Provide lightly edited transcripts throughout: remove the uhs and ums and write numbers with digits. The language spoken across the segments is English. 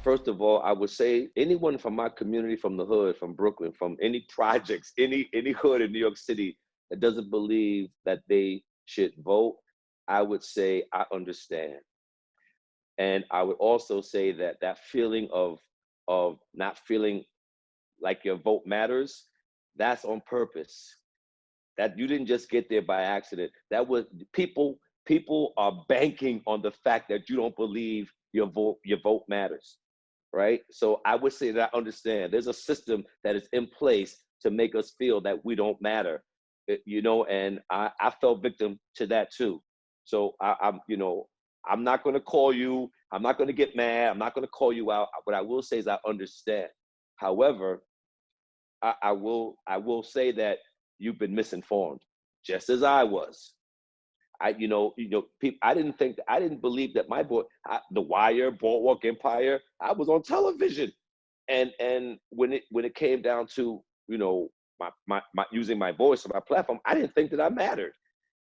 first of all, I would say anyone from my community, from the hood, from Brooklyn, from any projects, any hood in New York City that doesn't believe that they should vote, I would say I understand. And I would also say that that feeling of not feeling like your vote matters, that's on purpose. That you didn't just get there by accident. That was people are banking on the fact that you don't believe your vote matters, right? So I would say that I understand. There's a system that is in place to make us feel that we don't matter, and I fell victim to that too. So I'm not going to call you. I'm not going to get mad. I'm not going to call you out. What I will say is I understand. However, I will say that you've been misinformed, just as I was. People. I didn't believe that The Wire, Boardwalk Empire. I was on television, and when it came down to my using my voice or my platform, I didn't think that I mattered.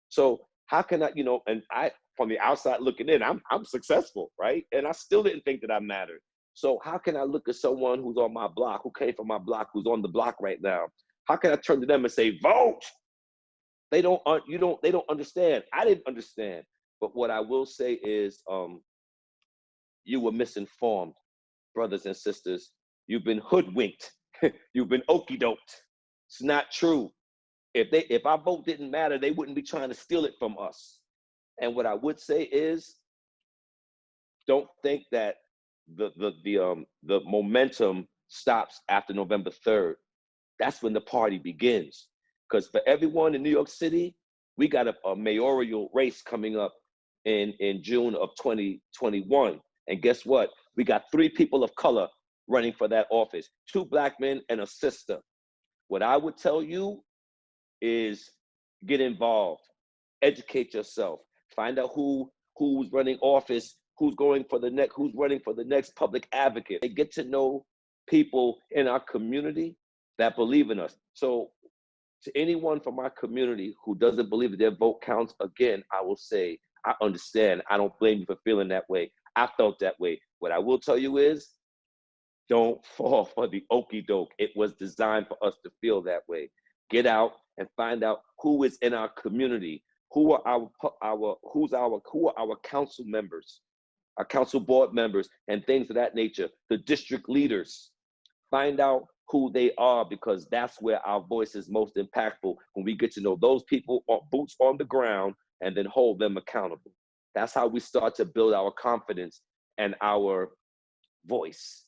So how can I, and I, from the outside looking in, I'm successful, right? And I still didn't think that I mattered. So how can I look at someone who's on my block, who came from my block, who's on the block right now? How can I turn to them and say, vote? They don't understand. I didn't understand. But what I will say is, you were misinformed, brothers and sisters. You've been hoodwinked. You've been okey doked. It's not true. If our vote didn't matter, they wouldn't be trying to steal it from us. And what I would say is, don't think that the momentum stops after November 3rd. That's when the party begins. Because for everyone in New York City, we got a mayoral race coming up in June of 2021. And guess what? We got 3 people of color running for that office, 2 Black men and a sister. What I would tell you is get involved, educate yourself, find out who's running office, who's running for the next public advocate. They get to know people in our community that believe in us. So to anyone from our community who doesn't believe that their vote counts, again, I will say, I understand. I don't blame you for feeling that way. I felt that way. What I will tell you is, don't fall for the okey doke. It was designed for us to feel that way. Get out and find out who is in our community, who are our council members, our council board members, and things of that nature, the district leaders. Find out who they are, because that's where our voice is most impactful, when we get to know those people, boots on the ground, and then hold them accountable. That's how we start to build our confidence and our voice.